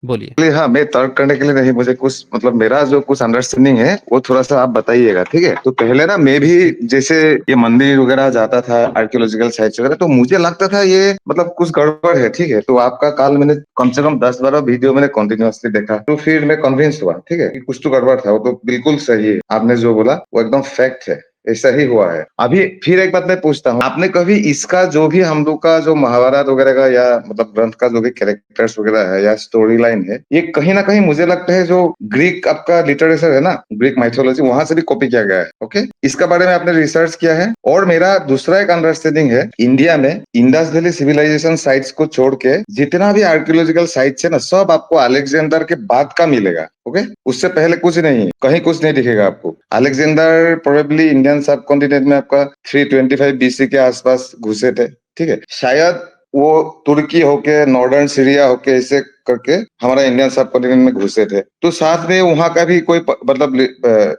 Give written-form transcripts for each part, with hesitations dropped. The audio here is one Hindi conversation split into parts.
बोलिए। लिए हाँ, मैं तर्क करने के लिए नहीं, मुझे कुछ मतलब मेरा जो कुछ अंडरस्टैंडिंग है वो थोड़ा सा आप बताइएगा, ठीक है? तो पहले ना मैं भी जैसे ये मंदिर वगैरह जाता था, आर्कियोलॉजिकल साइट्स वगैरह, तो मुझे लगता था ये मतलब कुछ गड़बड़ है, ठीक है? तो आपका कल मैंने कम से कम 10-12 वीडियो मैंने कंटिन्यूअसली देखा, तो फिर मैं कन्विंस हुआ, ठीक है, कि कुछ तो गड़बड़ था। वो तो बिल्कुल सही है, आपने जो बोला वो एकदम फैक्ट है, ऐसा ही हुआ है। अभी फिर एक बात मैं पूछता हूँ, आपने कभी इसका जो भी हम लोग का जो महाभारत वगैरह का या मतलब ग्रंथ का जो भी कैरेक्टर्स वगैरह है या स्टोरी लाइन है, ये कहीं ना कहीं मुझे लगता है जो ग्रीक आपका लिटरेचर है ना, ग्रीक माइथोलॉजी, वहां से भी कॉपी किया गया है। ओके, इसका बारे में आपने रिसर्च किया है? और मेरा दूसरा एक अंडरस्टैंडिंग है, इंडिया में इंडस वैली सिविलाइजेशन साइट्स को छोड़ के जितना भी आर्कियोलॉजिकल साइट्स है ना, सब आपको अलेक्जेंडर के बाद का मिलेगा। ओके, उससे पहले कुछ नहीं है, कहीं कुछ नहीं दिखेगा आपको। अलेक्जेंडर प्रोबेबली इंडियन सब कॉन्टिनेंट में आपका 325 बीसी के आसपास घुसे थे, ठीक है? शायद वो तुर्की होके नॉर्दर्न सीरिया होके ऐसे करके हमारा इंडियन सब कॉन्टिनेंट में घुसे थे। तो साथ में वहां का भी कोई मतलब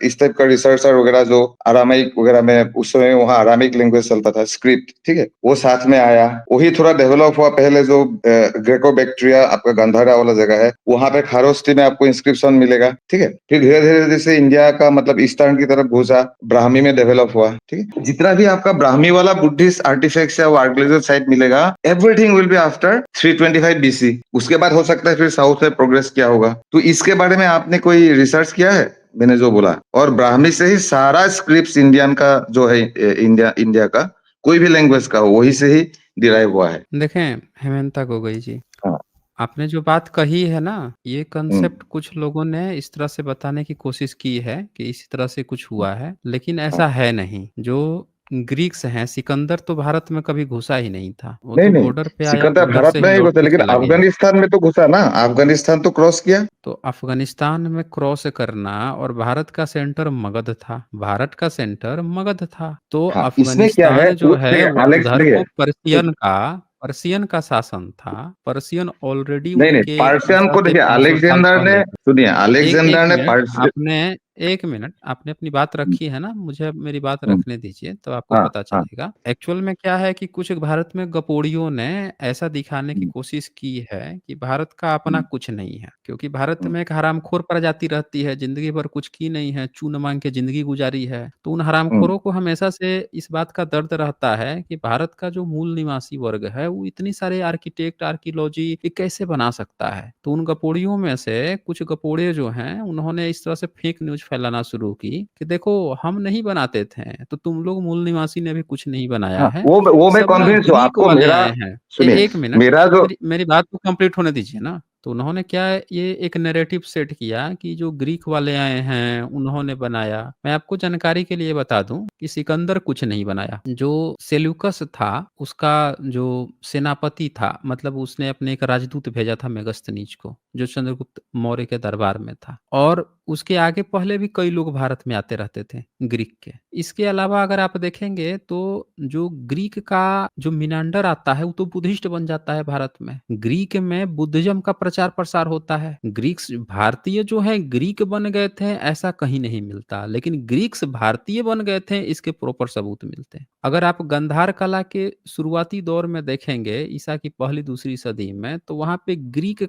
इस टाइप का रिसर्चर वगैरह जो अरामिक वगैरह में, उस समय वहाँ अरामिक लैंग्वेज चलता था, स्क्रिप्ट, ठीक है, वो साथ में आया, वही थोड़ा डेवलप हुआ। पहले जो ग्रेको बैक्ट्रिया आपका गंधारा वाला जगह है, वहां पे खारोस्ती में आपको इंस्क्रिप्शन मिलेगा, ठीक है? फिर धीरे धीरे जैसे इंडिया का मतलब ईस्टर्न की तरफ घुसा, ब्राह्मी में डेवलप हुआ, ठीक है? जितना भी आपका ब्राह्मी वाला बुद्धिस्ट आर्टिफैक्ट्स या आर्कियोलॉजिकल साइट मिलेगा, everything will be after 325 BC. उसके बाद हो सकता है फिर साउथ में प्रोग्रेस किया होगा। तो इसके बारे में आपने कोई रिसर्च किया है? मैंने जो बोला, और ब्राह्मी से ही सारा स्क्रिप्ट इंडियन का जो है, इंडिया इंडिया का कोई भी लैंग्वेज का हो, वही से ही डिराइव हुआ है। देखें हेमंता गोगोई जी, हाँ। आपने जो बात कही है ना, ये हम्म। कंसेप्ट कुछ लोगों ने इस तरह से बताने की कोशिश की है कि इसी तरह से कुछ हुआ है, लेकिन हाँ। ऐसा है नहीं। जो ग्रीक्स हैं, सिकंदर तो भारत में कभी घुसा ही नहीं था। वो नहीं तो नहीं, बॉर्डर पे आया, सिकंदर बॉर्डर भारत से में ही ही लौट घुसा, के लेकिन चला गया। अफगानिस्तान में तो घुसा ना, अफगानिस्तान तो क्रॉस किया। तो अफगानिस्तान में क्रॉस करना, और भारत का सेंटर मगध था, भारत का सेंटर मगध था, तो हाँ, इसमें क्या है अफगानिस्तान जो वो, है देखिए वो अलेक्स, उधर देखिए को पर्सियन का शासन था। पर्सियन ऑलरेडी नहीं नहीं, उनके पार्सियन ईसा को से देखिए 500 साल अलेक्जेंडर ने, पहले। सुनिए एक एक अलेक्जेंडर ने मिनट पार्स। आपने एक मिनट आपने अपनी बात रखी है ना, मुझे अब मेरी बात हम्म। रखने दीजिए तो आपको हाँ। पता हाँ। चलेगा। एक्चुअल में क्या है कि कुछ भारत में गपोड़ियों ने ऐसा दिखाने की हम्म। कोशिश की है कि भारत का अपना हम्म। कुछ नहीं है, क्योंकि भारत हम्म। में एक हरामखोर प्रजाति रहती है, जिंदगी भर कुछ की नहीं है, चून मांग के जिंदगी गुजारी है। तो उन हम्म। हरामखोरों को हमेशा से इस बात का दर्द रहता है कि भारत का जो मूल निवासी वर्ग है वो इतनी सारे आर्किटेक्ट, आर्कियोलॉजी ये कैसे बना सकता है। तो उन गपोड़ियों में से कुछ गपोड़े जो हैं उन्होंने इस तरह से फेक न्यूज फैलाना शुरू की कि देखो हम नहीं बनाते थे, तो तुम लोग मूल निवासी ने भी कुछ नहीं बनाया हाँ, है, वो मैं सब ना कॉन्विंस हूँ, ग्रीक आपको वाले मेरा, आए हैं। सुनिए एक मिनट, मेरा जो, मेरी मेरी बात को कंप्लीट होने दीजिए ना। तो उन्होंने क्या ये एक नैरेटिव सेट किया कि जो ग्रीक वाले आए हैं उन्होंने बनाया। मैं आपको जानकारी के लिए बता दूं कि सिकंदर कुछ नहीं बनाया। जो सेल्यूकस था, उसका जो सेनापति था, मतलब उसने अपने एक राजदूत भेजा था मेगस्थनीज को, जो चंद्रगुप्त मौर्य के दरबार में था। और उसके आगे पहले भी कई लोग भारत में आते रहते थे ग्रीक के। इसके अलावा अगर आप देखेंगे तो जो ग्रीक का जो मिनांडर आता है वो तो बुद्धिस्ट बन जाता है भारत में। ग्रीक में बुद्धिज्म का प्रचार प्रसार होता है। ग्रीक्स भारतीय जो है ग्रीक बन गए थे ऐसा कहीं नहीं मिलता, लेकिन ग्रीक्स भारतीय बन गए थे इसके प्रॉपर सबूत मिलते हैं। अगर आप गंधार कला के शुरुआती दौर में देखेंगे ईसा की पहली दूसरी सदी में, तो वहां पे ग्रीक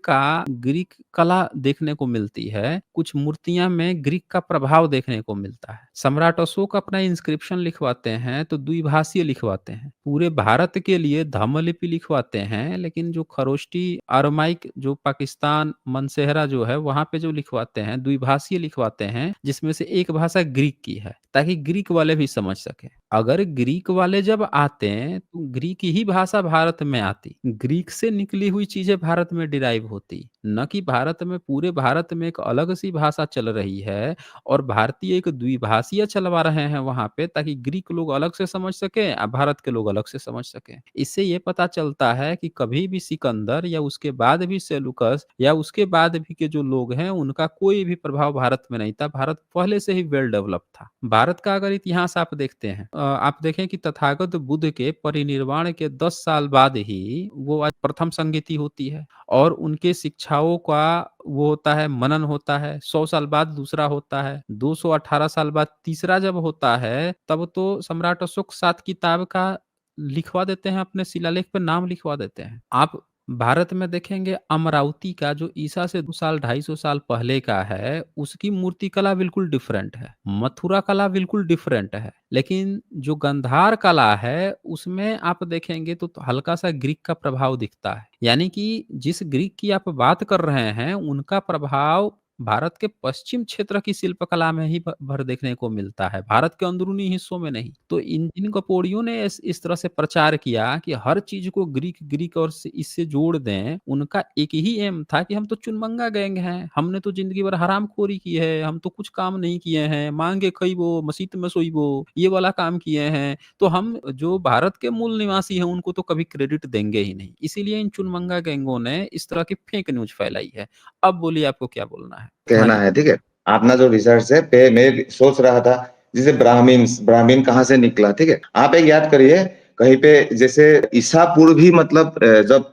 कला देखने को मिलती है। कुछ मूर्तियां में ग्रीक का प्रभाव देखने को मिलता है। सम्राट अशोक अपना इंस्क्रिप्शन लिखवाते हैं तो द्विभाषीय लिखवाते हैं, पूरे भारत के लिए धम्मलिपि लिखवाते हैं, लेकिन जो खरोष्टी अरमाइक जो पाकिस्तान मनसेहरा जो है वहां पे जो लिखवाते हैं द्विभाषीय लिखवाते हैं, जिसमें से एक भाषा ग्रीक की है, ताकि ग्रीक वाले भी समझ सके। अगर ग्रीक वाले जब आते हैं तो ग्रीक ही भाषा भारत में आती, ग्रीक से निकली हुई चीजें भारत में डिराइव होती, न कि भारत में पूरे भारत में एक अलग सी भाषा चल रही है और भारतीय एक द्विभाषीय चलवा रहे हैं वहां पे, ताकि ग्रीक लोग अलग से समझ सके और भारत के लोग अलग से समझ सके। इससे ये पता चलता है कि कभी भी सिकंदर या उसके बाद भी सेलुकस या उसके बाद भी के जो लोग हैं उनका कोई भी प्रभाव भारत में नहीं था। भारत पहले से ही वेल डेवलप था। भारत का अगर इतिहास आप देखते हैं, आप देखें कि तथागत बुद्ध के परिनिर्वाण के 10 साल बाद ही वो आज प्रथम संगीति होती है, और उनके शिक्षाओं का वो होता है मनन होता है। 100 साल बाद दूसरा होता है, 218 साल बाद तीसरा जब होता है, तब तो सम्राट अशोक 7 किताब का लिखवा देते हैं, अपने शिलालेख पे नाम लिखवा देते हैं। आप भारत में देखेंगे अमरावती का जो ईसा से 2 साल 250 साल पहले का है, उसकी मूर्ति कला बिल्कुल डिफरेंट है। मथुरा कला बिल्कुल डिफरेंट है। लेकिन जो गांधार कला है, उसमें आप देखेंगे तो हल्का-सा ग्रीक का प्रभाव दिखता है। यानी कि जिस ग्रीक की आप बात कर रहे हैं, उनका प्रभाव भारत के पश्चिम क्षेत्र की शिल्पकला में ही भ भर देखने को मिलता है, भारत के अंदरूनी हिस्सों में नहीं। तो इन कपोड़ियों ने इस तरह से प्रचार किया कि हर चीज़ को ग्रीक ग्रीक और से इससे जोड़ दें। उनका एक ही एम था कि हम तो चुनमंगा गैंग हैं, हमने तो ज़िंदगी भर हरामखोरी की है, हम तो कुछ काम नहीं किए हैं, माँगे खइबो, मसीत में सोइबो, ये वाला काम किए हैं। तो हम जो भारत के मूल निवासी हैं, उनको तो कभी क्रेडिट देंगे ही नहीं। इसीलिए इन चुनमंगा गैंगों ने इस तरह की फेक न्यूज़ फैलाई है। अब बोलिए आपको क्या बोलना है? हाँ कहना जी। है, ठीक है? अपना जो रिसर्च है पे मैं भी सोच रहा था, जैसे ब्राह्मीण कहाँ से निकला, ठीक है? आप एक याद करिए, कहीं पे जैसे ईसापुर भी मतलब जब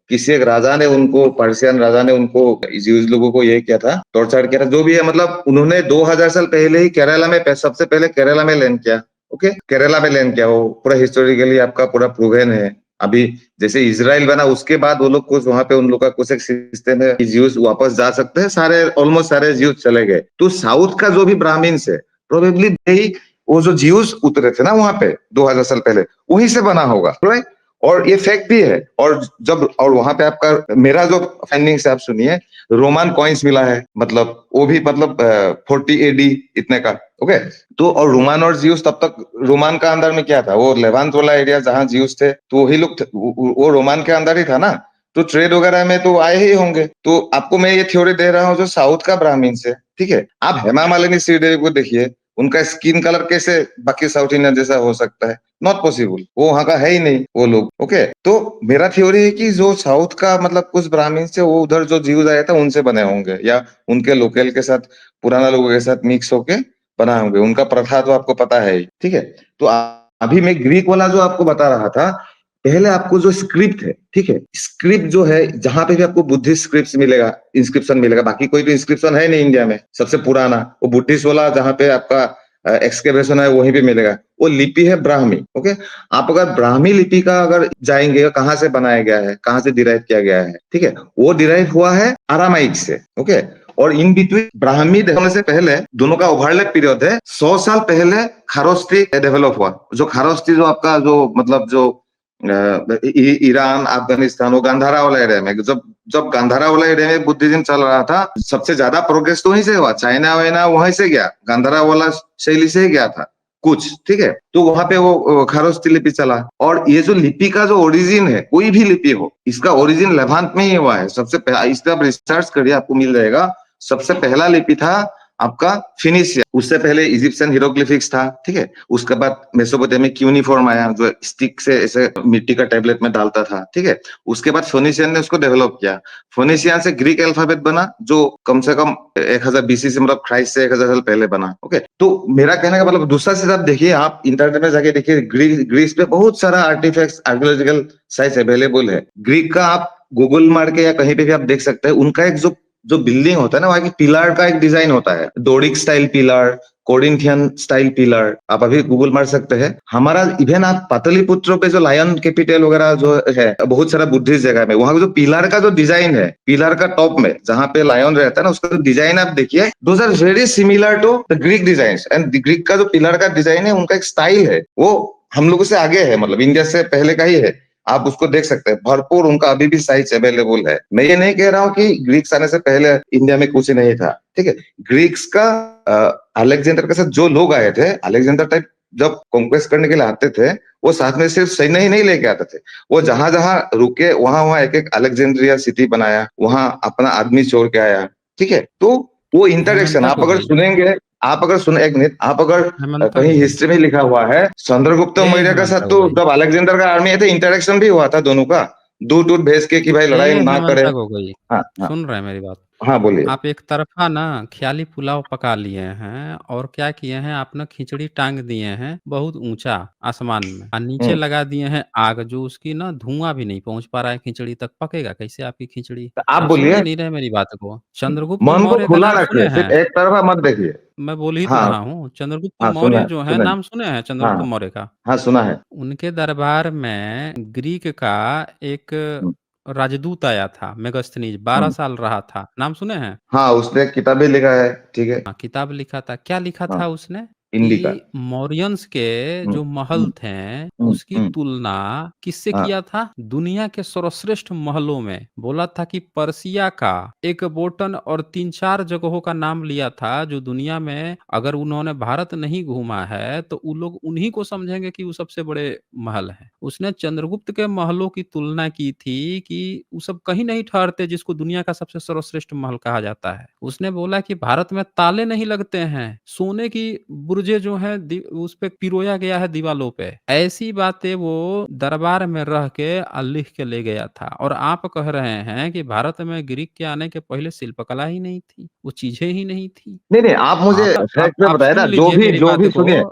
किसी एक राजा ने उनको पर्शियन राजा ने उनको ज्यूज लोगों को ये किया था, टॉर्चर किया था, जो भी है मतलब उन्होंने 2000 साल पहले ही केरला में सबसे पहले केरला में लैंड किया। ओके? केरला में लैंड किया, वो पूरा हिस्टोरिकली आपका पूरा प्रूवन है। अभी जैसे इज़राइल बना उसके बाद वो लोग कुछ वहाँ पे उन लोग का कुछ एक सिस्टम है कि ज्यूज वापस जा सकते हैं, सारे ऑलमोस्ट सारे ज्यूज चले गए। तो साउथ का जो भी ब्राह्मण्स है, प्रोबेबली दे वो जो ज्यूज उतरे थे ना वहाँ पे 2000 साल पहले, वहीं से बना होगा, राइट? और ये फैक्ट भी है। और वहां पे आपका मेरा जो फाइंडिंग्स है आप सुनिए, रोमन कॉइन्स मिला है, मतलब वो भी मतलब 40 एडी इतने का। ओके? तो और रोमन और ज्यूस तब तक, रोमन का अंदर में क्या था, वो लेवांत वाला एरिया जहां ज्यूस थे, तो वही लोग वो रोमन के अंदर ही था ना, तो ट्रेड वगैरह में तो आए ही होंगे। तो आपको मैं ये थ्योरी दे रहा हूँ जो साउथ का ब्राह्मीण से, ठीक है? आप हेमा मालिनी श्रीदेवी को देखिए, उनका स्किन कलर कैसे बाकी साउथ इंडियन जैसा हो सकता है? नॉट पॉसिबल, वो वहां का है ही नहीं वो लोग। ओके? तो मेरा थ्योरी है कि जो साउथ का मतलब कुछ ब्राह्मीण से वो उधर जो जीव आया था उनसे बने होंगे, या उनके लोकल के साथ, पुराना लोगों के साथ मिक्स होके बना होंगे। उनका प्रथा तो आपको पता है ही, ठीक है? तो अभी मैं ग्रीक वाला जो आपको बता रहा था, पहले आपको जो स्क्रिप्ट है, ठीक है? स्क्रिप्ट जो है, जहां पे भी आपको बुद्धिस्ट स्क्रिप्ट मिलेगा, इंस्क्रिप्शन मिलेगा, बाकी कोई तो इंस्क्रिप्शन है नहीं इंडिया में, सबसे पुराना वो बुद्धिस्ट वाला जहां पे आपका एक्सकेवेशन है वहीं पे मिलेगा, वो लिपि है ब्राह्मी। ओके? आप अगर ब्राह्मी लिपि का अगर जाएंगे, कहाँ से बनाया गया है, कहाँ से डिराइव किया गया है, ठीक है? वो डिराइव हुआ है अरामाइक से। ओके? और इन बिटवीन ब्राह्मी होने से पहले दोनों का ओवरलैप पीरियड है, 100 साल पहले खारोस्ती डेवलप हुआ। जो खारोस्ती जो आपका जो मतलब जो ईरान, अफगानिस्तान, वो गांधारा वाला एरिया में, जब जब गांधारा वाला एरिया में बुद्धिज्म चल रहा था, सबसे ज्यादा प्रोग्रेस तो वहीं से हुआ। चाइना वाइना वहीं से गया, गांधारा वाला शैली से ही गया था कुछ, ठीक है? तो वहां पे वो खारोस्ती लिपि चला। और ये जो लिपि का जो ओरिजिन है, कोई भी लिपि हो, इसका ओरिजिन लेवांत में ही हुआ है। सबसे पहला, इस पे आप रिसर्च करिए, आपको मिल जाएगा। सबसे पहला लिपि था आपका फिनिशिया, उससे पहले इजिप्शियन हिरोग्लिफिक्स था, ठीक है? उसके बाद मेसोपोटामिक क्यूनिफॉर्म आया, जो स्टिक से ऐसे मिट्टी का टैबलेट में डालता था, ठीक है? उसके बाद फोनिशियन ने उसको डेवलप किया। फोनिशियन से ग्रीक अल्फाबेट बना, जो कम से कम 1000 बीसी से, मतलब क्राइस्ट से 1000 साल पहले बना। ओके? तो मेरा कहने का मतलब, दूसरा चीज आप देखिए, आप इंटरनेट में जाके देखिए, ग्रीस पे बहुत सारा आर्टिफैक्ट्स, आर्कियोलॉजिकल साइट्स अवेलेबल है। ग्रीक का आप गूगल मार के या कहीं पे भी आप देख सकते हैं, उनका एक जो जो बिल्डिंग होता है ना, वहां की पिलर का एक डिजाइन होता है, Doric style pillar, Corinthian style pillar, आप अभी गूगल मार सकते हैं। हमारा इवन आप पाटलिपुत्र पे जो लायन कैपिटल वगैरह जो है, बहुत सारा बुद्धिस्ट जगह में, वहां का जो पिलर का जो डिजाइन है, पिलर का टॉप में जहां पे लायन रहता है ना, उसका जो डिजाइन आप देखिए, those are very similar to the Greek design. And Greek का जो पिलर का डिजाइन है, उनका एक स्टाइल है, वो हम लोगों से आगे है, मतलब इंडिया से पहले का ही है। आप उसको देख सकते हैं, भरपूर उनका अभी भी साइज अवेलेबल है। मैं ये नहीं कह रहा हूँ कि ग्रीक्स आने से पहले इंडिया में कुछ नहीं था, ठीक है? ग्रीक्स का अलेक्जेंडर के साथ जो लोग आए थे, अलेक्जेंडर टाइप जब कॉन्क्वेस्ट करने के लिए आते थे, वो साथ में सिर्फ सैन्य ही नहीं लेके आते थे, वो जहां जहां रुके वहां वहां एक एक अलेक्जेंड्रिया सिटी बनाया, वहां अपना आदमी छोड़ के आया, ठीक है? तो वो इंटरेक्शन हेमंतक आप हो अगर गई, सुनेंगे, आप अगर सुने, एक मिनट, आप अगर हेमंतक कहीं हो गई। हिस्ट्री में लिखा हुआ है, चंद्रगुप्त मौर्य के हेमंतक साथ हो तो गई। जब अलेक्जेंडर का आर्मी आया था, इंटरेक्शन भी हुआ था दोनों का, दूध दूध भेज के कि भाई लड़ाई ना करे। हेमंतक हो गई। हाँ हाँ। सुन रहे हैं मेरी बात? हाँ बोलिए। आप एक तरफ़ा ना ख़्याली पुलाव पका लिए हैं और क्या किए हैं, आप ना खिचड़ी टाँग दिए हैं बहुत ऊँचा आसमान में और नीचे हम्म। लगा दिए हैं आग, जो उसकी ना धुआँ भी नहीं पहुँच पा रहा है खिचड़ी तक। पकेगा कैसे आपकी खिचड़ी? तो आप आप सुन बोलिए, ही नहीं रहे मेरी बात को। चंद्रगुप्त मन को मौर्य का खुला नाम सुने रखिए, सिर्फ हैं? एक तरफा मत देखिए। मैं बोल ही तो हाँ रहा हूँ। चंद्रगुप्त हाँ, सुना मौर्य है, जो हैं, सुना है। नाम सुने हैं हाँ चंद्रगुप्त मौर्य का? हाँ, सुना है। उनके दरबार में ग्रीक का एक हम्म, राजदूत आया था, मेगास्थनीज 12 हाँ साल रहा था। नाम सुने हैं? हाँ, उसने किताबें लिखा है, ठीक है। हाँ, किताब लिखा था। क्या लिखा हाँ, था उसने? इंडिका। कि मौर्यंस के हम्म जो महल हम्म थे, हम्म उसकी हम्म, तुलना किससे हाँ किया था? दुनिया के सर्वश्रेष्ठ महलों में। बोला था कि पर्सिया का एक बोटन और 3-4 जगहों का नाम लिया था, जो दुनिया में अगर उन्होंने भारत नहीं घूमा है, तो वो लोग उन्हीं को समझेंगे कि वो सबसे बड़े महल हैं। उसने चंद्रगुप्त के महलों की तुलना की थी कि वो सब कहीं नहीं ठहरते जिसको दुनिया का सबसे सर्वश्रेष्ठ महल कहा जाता है। उसने बोला कि भारत में ताले नहीं लगते हैं, सोने की बुर्जें जो हैं उस पे पिरोया गया है दीवालों पे। ऐसी बातें वो दरबार में रह के लिख के ले गया था। और आप कह रहे हैं कि भारत में ग्रीक के आने के पहले शिल्पकला ही नहीं थी, वो चीजें ही नहीं थी। नहीं नहीं, आप मुझे आप आप फैक्ट में आप बताए सुन ना, लीजिए मेरी जो बात भी को। सुनिए।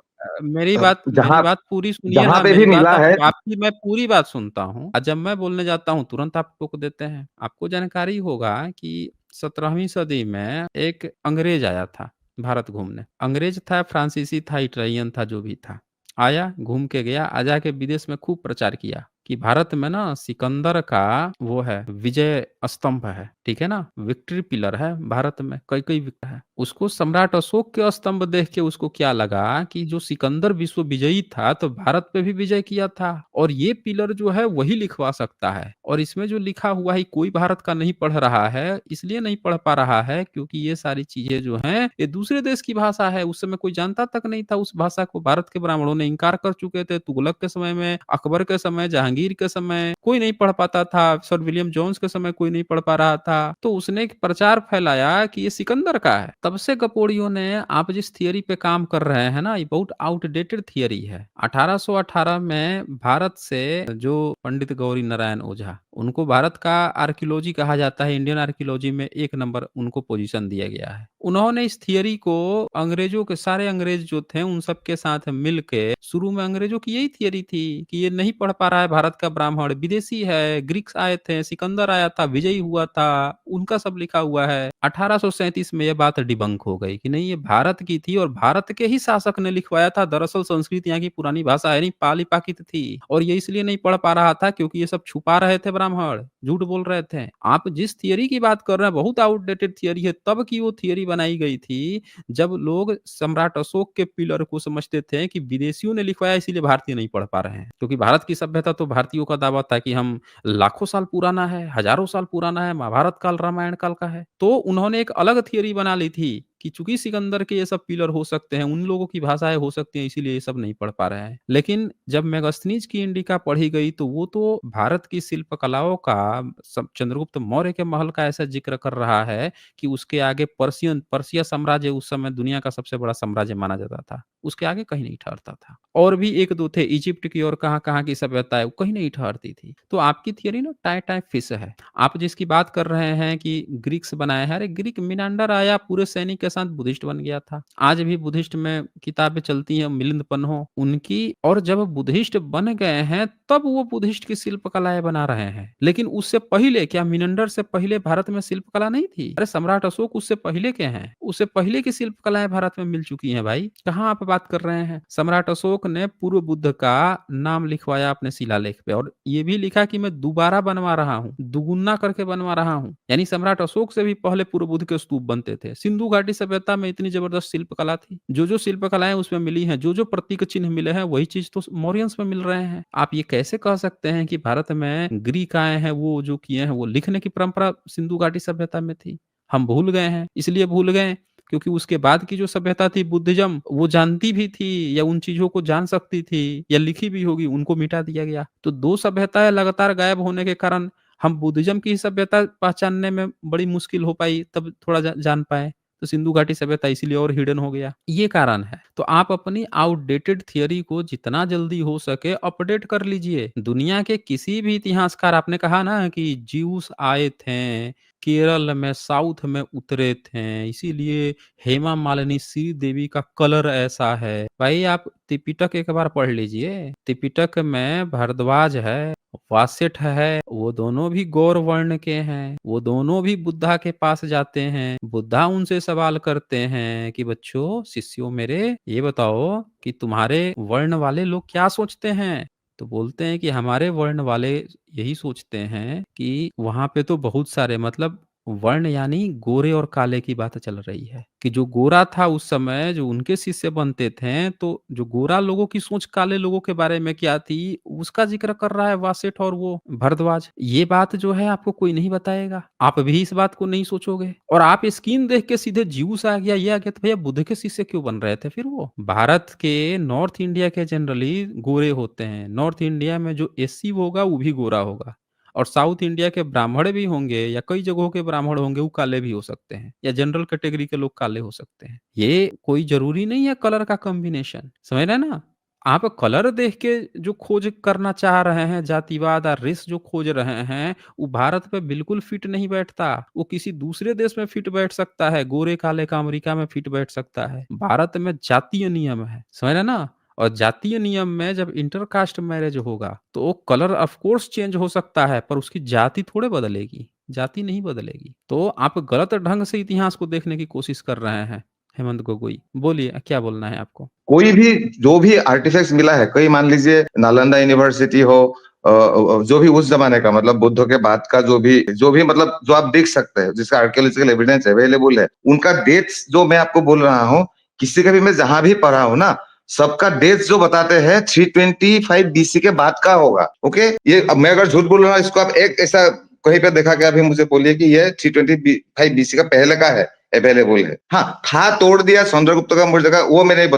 मेरी जहां बात पूरी सुनिए जहां ना, पे भी मेरी बात मिला आप है। आपकी मैं पूरी बात सुनता हूँ, और जब मैं बोलने जाता हूँ तुरंत आप टोक देते हैं। आपको जानकारी होगा कि 17वीं सदी में एक अंग्रेज आया था भारत घूमने। अंग्रेज था, फ्रांसीसी था, इटालियन था, जो भी था। आया, घूम के गया, आ जाके विदेश में खूब प्रचार किया कि भारत में ना सिकंदर का वो है, विजय स्तंभ है, ठीक है ना, विक्ट्री पिलर है भारत में, कई कई है। उसको सम्राट अशोक के स्तंभ देख के उसको क्या लगा कि जो सिकंदर विश्व विजयी था तो भारत पे भी विजय किया था, और ये पिलर जो है वही लिखवा सकता है। और इसमें जो लिखा हुआ है कोई भारत का नहीं पढ़ रहा है, इसलिए नहीं पढ़ पा रहा है क्योंकि ये सारी चीजें जो हैं ये दूसरे देश की भाषा है। उस समय कोई जानता तक नहीं था उस भाषा को। भारत के ब्राह्मणों ने इनकार कर चुके थे। तुगलक के समय में, अकबर के समय, जहांगीर के समय कोई नहीं पढ़ पाता था। सर विलियम जोन्स के समय कोई नहीं पढ़ पा रहा था। तो उसने एक प्रचार फैलाया कि ये सिकंदर का है। तब से कपोड़ियों ने, आप जिस थियरी पे काम कर रहे हैं ना, ये बहुत आउटडेटेड थियरी है। 1818 में भारत से जो पंडित गौरी नारायण ओझा, उनको भारत का आर्कियोलॉजी कहा जाता है, इंडियन आर्कियोलॉजी में 1 नंबर उनको पोजीशन दिया गया है। उन्होंने इस थियरी को अंग्रेजों के, सारे अंग्रेज जो थे उन सब के साथ मिलके, शुरू में अंग्रेजों की यही थियरी थी कि ये नहीं पढ़ पा रहा है भारत का ब्राह्मण, विदेशी है, ग्रीक्स आए थे, सिकंदर आया था, विजयी हुआ था, उनका सब लिखा हुआ है। 1837 में ये बात डिबंक हो गई कि नहीं, ये भारत की थी और भारत के ही शासक ने लिखवाया था। दरअसल संस्कृत यहाँ की पुरानी भाषा है नहीं, पाली पाकित थी, और ये इसलिए नहीं पढ़ पा रहा था क्योंकि ये सब छुपा रहे थे ब्राह्मण, झूठ बोल रहे थे। आप जिस थियरी की बात कर रहे हैं बहुत आउटडेटेड थियरी है। तब की वो थियरी बनाई गई थी जब लोग सम्राट अशोक के पिलर को समझते थे कि विदेशियों ने लिखवाया इसीलिए भारतीय नहीं पढ़ पा रहे हैं। क्योंकि भारत की सभ्यता तो भारतीयों का दावा था कि हम लाखों साल पुराना है, हजारों साल पुराना है, महाभारत काल, रामायण काल का है। तो उन्होंने एक अलग थियरी बना ली थी कि चूंकि सिकंदर के ये सब पिलर हो सकते हैं, उन लोगों की भाषाएं हो सकती हैं, इसीलिए ये सब नहीं पढ़ पा रहे हैं। लेकिन जब मेगास्थनीज की इंडिका पढ़ी गई तो वो तो भारत की शिल्प कलाओं का, चंद्रगुप्त मौर्य के महल का ऐसा जिक्र कर रहा है कि उसके आगे पर्सिया साम्राज्य उस समय दुनिया का सबसे बड़ा साम्राज्य माना जाता था, उसके आगे कहीं नहीं ठहरता था। और भी एक दो थे इजिप्ट की और कहाँ कहाँ की सभ्यता है, वो कहीं नहीं ठहरती थी। तो आपकी थियरी ना टाई टाई फिश है। आप जिसकी बात कर रहे हैं कि ग्रीक्स बनाया है, अरे ग्रीक मिनांडर आया, पूरे सैनिक के साथ बुद्धिस्ट बन गया था। आज भी बुद्धिस्ट में किताबें चलती हैं, मिलिंद पन्हो उनकी। और जब बुद्धिस्ट बन गए हैं तब वो बुद्धिस्ट की शिल्पकलाएं बना रहे हैं। लेकिन उससे पहले क्या, मिनंडर से पहले भारत में शिल्पकला नहीं थी? अरे सम्राट अशोक उससे पहले के हैं, उससे पहले की शिल्पकलाएं भारत में मिल चुकी हैं भाई। कहाँ आप बात कर रहे हैं? सम्राट अशोक ने पूर्व बुद्ध का नाम लिखवाया अपने शिलालेख पे, और ये भी लिखा कि मैं दोबारा बनवा रहा हूँ, दुगुना करके बनवा रहा हूँ। यानी सम्राट अशोक से भी पहले पूर्व बुद्ध के स्तूप बनते थे। सिंधु घाटी सभ्यता में इतनी जबरदस्त शिल्पकला थी, जो जो शिल्पकलाएं उसमें मिली हैं, जो जो प्रतीक चिन्ह मिले हैं, वही चीज तो मौर्यंस में मिल रहे हैं। आप ये कैसे कह सकते हैं कि भारत में ग्रीक आए हैं, वो जो किए हैं, वो लिखने की परंपरा सिंधु घाटी सभ्यता में थी? हम भूल गए हैं, इसलिए भूल गए क्योंकि उसके बाद की जो सभ्यता थी बुद्धिज्म, वो जानती भी थी या उन चीजों को जान सकती थी या लिखी भी होगी, उनको मिटा दिया गया। तो दो सभ्यताएं लगातार गायब होने के कारण हम बुद्धिज्म की सभ्यता पहचानने में बड़ी मुश्किल हो पाई, तब थोड़ा जान पाए। तो सिंधु घाटी सभ्यता इसीलिए और हिडन हो गया, ये कारण है। तो आप अपनी आउटडेटेड थियरी को जितना जल्दी हो सके अपडेट कर लीजिए। दुनिया के किसी भी इतिहासकार, आपने कहा ना कि जीउस आए थे, केरल में, साउथ में उतरे थे, इसीलिए हेमा मालिनी श्री देवी का कलर ऐसा है। भाई आप त्रिपिटक एक बार पढ़ लीजिए। त्रिपिटक में भारद्वाज है, वासिष्ठ है, वो दोनों भी गौर वर्ण के हैं। वो दोनों भी बुद्धा के पास जाते हैं। बुद्धा उनसे सवाल करते हैं कि बच्चों, शिष्यों मेरे, ये बताओ कि तुम्हारे वर्ण वाले लोग क्या सोचते हैं। तो बोलते हैं कि हमारे वर्ण वाले यही सोचते हैं कि वहाँ पे तो बहुत सारे मतलब वर्ण यानी गोरे और काले की बात चल रही है कि जो गोरा था उस समय जो उनके शिष्य बनते थे तो जो गोरा लोगों की सोच काले लोगों के बारे में क्या थी उसका जिक्र कर रहा है वासेठ और वो भरद्वाज। ये बात जो है आपको कोई नहीं बताएगा, आप भी इस बात को नहीं सोचोगे और आप स्क्रीन देख के सीधे ज्यूस आ गया ये आ गया तो भैया बुद्ध के शिष्य क्यों बन रहे थे फिर वो। भारत के नॉर्थ इंडिया के जनरली गोरे होते हैं, नॉर्थ इंडिया में जो एससी होगा वो भी गोरा होगा और साउथ इंडिया के ब्राह्मण भी होंगे या कई जगहों के ब्राह्मण होंगे वो काले भी हो सकते हैं या जनरल कैटेगरी के लोग काले हो सकते हैं। ये कोई जरूरी नहीं है कलर का कॉम्बिनेशन, समझ रहे हैं ना। आप कलर देख के जो खोज करना चाह रहे हैं जातिवाद और रेस जो खोज रहे हैं वो भारत पे बिल्कुल फिट नहीं बैठता। वो किसी दूसरे देश में फिट बैठ सकता है, गोरे काले का अमेरिका में फिट बैठ सकता है। भारत में जातीय नियम है, समझ रहे हैं ना। और जातीय नियम में जब इंटरकास्ट मैरिज होगा तो वो कलर ऑफ कोर्स चेंज हो सकता है पर उसकी जाति थोड़े बदलेगी, जाति नहीं बदलेगी। तो आप गलत ढंग से इतिहास को देखने की कोशिश कर रहे हैं हेमंत गोगोई। बोलिए क्या बोलना है आपको। कोई भी जो भी आर्टिफैक्ट्स मिला है, कई मान लीजिए नालंदा यूनिवर्सिटी हो, जो भी उस जमाने का मतलब बुद्ध के बाद का जो भी मतलब जो आप देख सकते हैं जिसका आर्कियोलॉजिकल एविडेंस अवेलेबल है, उनका डेट्स जो मैं आपको बोल रहा हूँ, किसी का भी मैं जहां भी पढ़ा हूँ ना, सबका डेट्स जो बताते हैं 325 बीसी के बाद का होगा। ओके, ये अब मैं अगर झूठ बोल रहा हूँ इसको आप एक ऐसा कहीं पे देखा क्या, अभी मुझे बोलिए कि ये 325 बीसी का पहले का है, अवेलेबल है। हाँ, था तोड़ दिया चंद्रगुप्त का मुझे वो मैं नहीं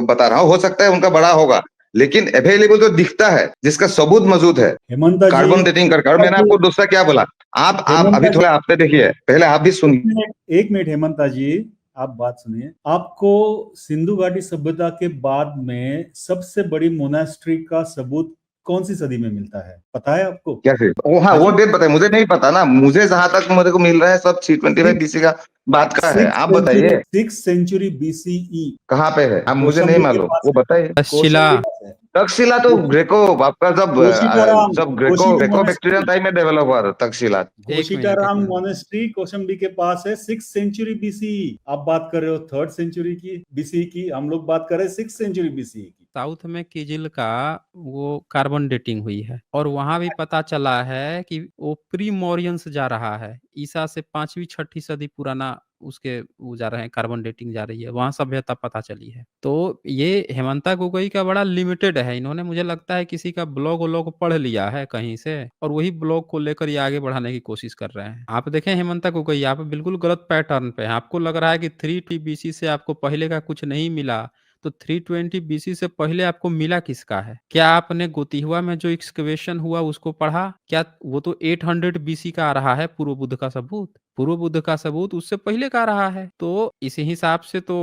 बता रहा हूँ, हो सकता है उनका बड़ा होगा, लेकिन अवेलेबल तो दिखता है जिसका सबूत मौजूद है। हेमंता जी, कार्बन डेटिंग करके। और मैंने आपको दूसरा क्या बोला, आप अभी हेमंता जी, थोड़ा आपने देखिए, पहले आप भी एक सुनिए। मिनट, एक मिनट हेमंता जी, आप बात सुनिए। आपको सिंधु घाटी सभ्यता के बाद में सबसे बड़ी मोनास्ट्री का सबूत कौन सी सदी में मिलता है, पता है आपको? कैसे? वो हाँ, हाँ वो जी, डेट बताइए, मुझे नहीं पता ना, मुझे जहां तक मेरे को मिल रहा है सब 325 सिक्स बीसी का बात का है, सिक्स आप सेंचुरी बताइए 6 सेंचुरी बीसीई, कहाँ पे है, आप मुझे नहीं कौशाम्बी के मालूम, पास वो है। बताइए। तक्षशिला। कौशाम्बी पास है। तक्षशिला तो ग्रेको आपका जब कोशिकाराम, जब ग्रेको कोशिका ग्रेको बैक्टीरियन मोनास्ट्री, टाइम में डेवलप हुआ था तक्षशिला। एक मिनट एक कोशिकाराम मिनट। मोनेस्ट्री कौशाम्बी के पास है, 6 सेंचुरी बीसीई। आप बात कर रहे हो 3rd सेंचुरी की बीसीई की, हम लोग बात कर रहे हैं 6 सेंचुरी बीसीई की। साउथ में किजिल का वो कार्बन डेटिंग हुई है और वहां भी पता चला है कि वो प्री मौर्यंस जा रहा है, ईसा से 5वीं 6ठी सदी पुराना उसके वो जा रहे हैं, कार्बन डेटिंग जा रही है, वहां सभ्यता पता चली है। तो ये हेमंता गोगोई का बड़ा लिमिटेड है, इन्होंने मुझे लगता है किसी का ब्लॉग व्लॉग पढ़ लिया है कहीं से और वही ब्लॉग को लेकर ये आगे बढ़ाने की कोशिश कर रहे हैं। आप देखें हेमंता गोगोई, आप बिल्कुल गलत पैटर्न पे हैं। आपको लग रहा है कि 3 TBC से आपको पहले का कुछ नहीं मिला, तो 320 बीसी से पहले आपको मिला किसका है? क्या आपने गोतिहवा में जो एक्सकवेशन हुआ उसको पढ़ा? क्या वो तो 800 बीसी का आ रहा है पूर्व बुद्ध का सबूत। पूर्व बुद्ध का सबूत उससे पहले का आ रहा है। तो इस हिसाब से तो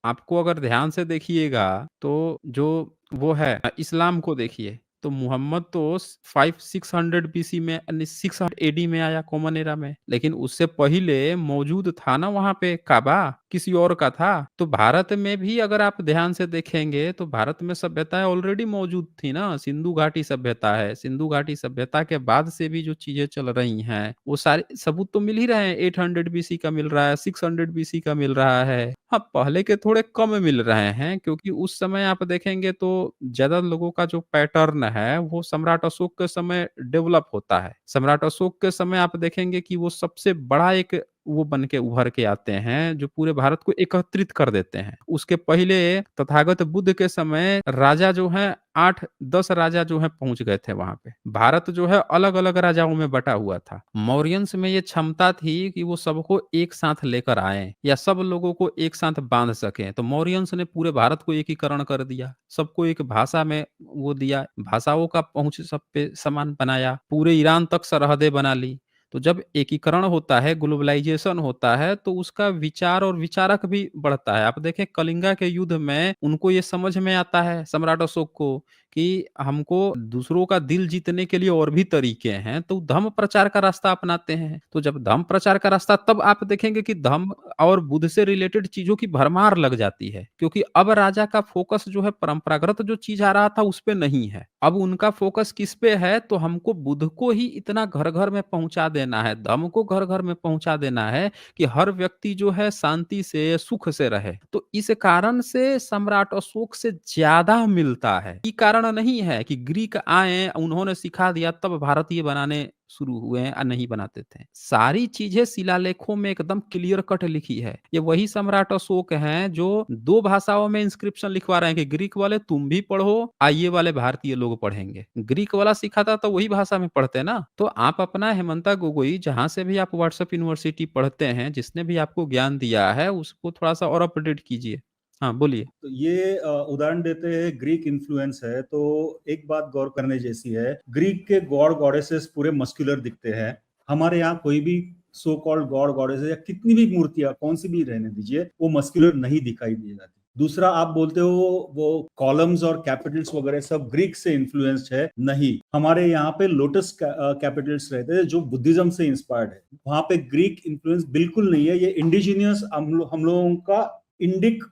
आपको अगर ध्यान से देखिएगा तो जो वो है इस्लाम को देखिए तो मुहम्मद तो 500-600 बीसी में 600 एडी में आया कॉमन एरा में, लेकिन उससे पहले मौजूद था ना वहां पे काबा, किसी और का था। तो भारत में भी अगर आप ध्यान से देखेंगे तो भारत में सभ्यताएं ऑलरेडी मौजूद थी ना, सिंधु घाटी सभ्यता है, सिंधु घाटी सभ्यता के बाद से भी जो चीजें चल रही हैं वो सारे सबूत तो मिल ही रहे हैं। 800 बीसी का मिल रहा है, 600 बीसी का मिल रहा है। हाँ, पहले के थोड़े कम मिल रहे हैं क्योंकि उस समय आप देखेंगे तो ज्यादा लोगों का जो पैटर्न है वो सम्राट अशोक के समय डेवलप होता है। सम्राट अशोक के समय आप देखेंगे कि वो सबसे बड़ा एक वो बन के उभर के आते हैं जो पूरे भारत को एकत्रित कर देते हैं। उसके पहले तथागत बुद्ध के समय राजा जो हैं 8-10 राजा जो हैं पहुंच गए थे वहां पे। भारत जो है अलग-अलग राजाओं में बटा हुआ था। मौर्यंस में ये क्षमता थी कि वो सबको एक साथ लेकर आए या सब लोगों को एक साथ बांध सकें। तो मौर्यंस ने पूरे भारत को एकीकरण कर दिया, सबको एक भाषा में वो दिया, भाषाओं का पहुंच सब पे समान बनाया, पूरे ईरान तक सरहदें बना ली। तो जब एकीकरण होता है, ग्लोबलाइजेशन होता है, तो उसका विचार और विचारक भी बढ़ता है। आप देखें कलिंगा के युद्ध में उनको ये समझ में आता है सम्राट अशोक को कि हमको दूसरों का दिल जीतने के लिए और भी तरीके हैं, तो धर्म प्रचार का रास्ता अपनाते हैं। तो जब धर्म प्रचार का रास्ता, तब आप देखेंगे कि धर्म और बुद्ध से रिलेटेड चीजों की भरमार लग जाती है क्योंकि अब राजा का फोकस जो है परंपरागत जो चीज आ रहा था उस पे नहीं है। अब उनका फोकस किस पे है, तो हमको बुद्ध को ही इतना घर घर में पहुंचा देना है, धर्म को घर घर में पहुंचा देना है कि हर व्यक्ति जो है शांति से सुख से रहे। तो इस कारण से सम्राट अशोक से ज्यादा मिलता है। ई कारण उदाहरण नहीं है कि ग्रीक आए, उन्होंने सिखा दिया तब भारतीय बनाने शुरू हुए हैं, नहीं बनाते थे। सारी चीज़ें शिलालेखों में एकदम क्लियर कट लिखी है। ये वही सम्राट अशोक हैं जो 2 भाषाओं में इंस्क्रिप्शन लिखवा रहे हैं कि ग्रीक वाले तुम भी पढ़ो, ये वाले भारतीय लोग पढ़ेंगे। ग्रीक वाला सिखाता तो वही भाषा में पढ़ते ना। तो आप अपना हेमंता गोगोई जहाँ से भी आप व्हाट्सएप यूनिवर्सिटी पढ़ते हैं, जिसने भी आपको ज्ञान दिया है, उसको थोड़ा-सा और अपडेट कीजिए। हाँ, बोलिए। तो ये उदाहरण देते हैं ग्रीक इन्फ्लुएंस है, तो एक बात गौर करने जैसी है, ग्रीक के गॉड गॉडेसेस पूरे मस्कुलर दिखते हैं। हमारे यहाँ कोई भी सो कॉल्ड गॉड गॉडेसेस या कितनी भी मूर्तियां कौन सी भी रहने दीजिए, वो मस्कुलर नहीं दिखाई दी जाती। दूसरा, आप बोलते हो वो कॉलम्स और कैपिटल्स वगैरह सब ग्रीक से इन्फ्लुएंस्ड है, नहीं। हमारे यहाँ पे लोटस कैपिटल्स रहते हैं जो बुद्धिज्म से इंस्पायर्ड है। वहां पे ग्रीक इन्फ्लुएंस बिल्कुल नहीं है। ये इंडिजिनियस हम लोगों का इंडिक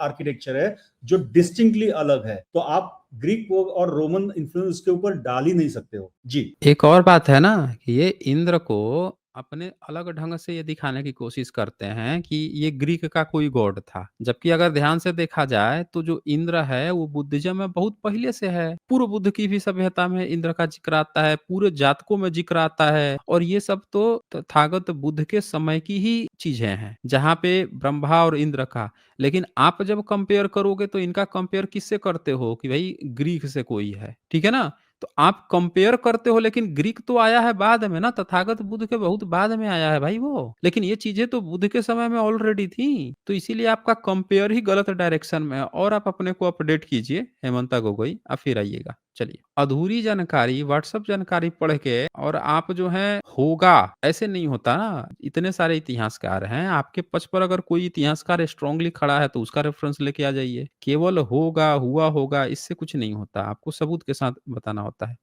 आर्किटेक्चर है जो डिस्टिंक्टली अलग है। तो आप ग्रीक और रोमन इन्फ्लुएंस के ऊपर डाल ही नहीं सकते हो जी। एक और बात है ना कि ये इंद्र को अपने अलग ढंग से ये दिखाने की कोशिश करते हैं कि ये ग्रीक का कोई गॉड था, जबकि अगर ध्यान से देखा जाए तो जो इंद्र है वो बुद्धिज्म में बहुत पहले से है। पूर्व बुद्ध की भी सभ्यता में इंद्र का जिक्र आता है, पूरे जातकों में जिक्र आता है, और ये सब तो तथागत बुद्ध के समय की ही चीजें हैं जहाँ पे ब्रह्मा और इंद्र का। लेकिन आप जब कंपेयर करोगे तो इनका कंपेयर किससे करते हो कि भाई ग्रीक से कोई है, ठीक है ना। तो आप कंपेयर करते हो, लेकिन ग्रीक तो आया है बाद में ना, तथागत बुद्ध के बहुत बाद में आया है भाई वो। लेकिन ये चीजें तो बुद्ध के समय में ऑलरेडी थी, तो इसीलिए आपका कंपेयर ही गलत डायरेक्शन में है। और आप अपने को अपडेट कीजिए हेमंता गोगोई, आप फिर आइएगा। चलिए, अधूरी जानकारी व्हाट्सएप जानकारी पढ़ के और आप जो है होगा ऐसे नहीं होता ना। इतने सारे इतिहासकार हैं, आपके पक्ष पर अगर कोई इतिहासकार स्ट्रांगली खड़ा है तो उसका रेफरेंस लेके आ जाइए। केवल होगा हुआ होगा इससे कुछ नहीं होता, आपको सबूत के साथ बताना होता है।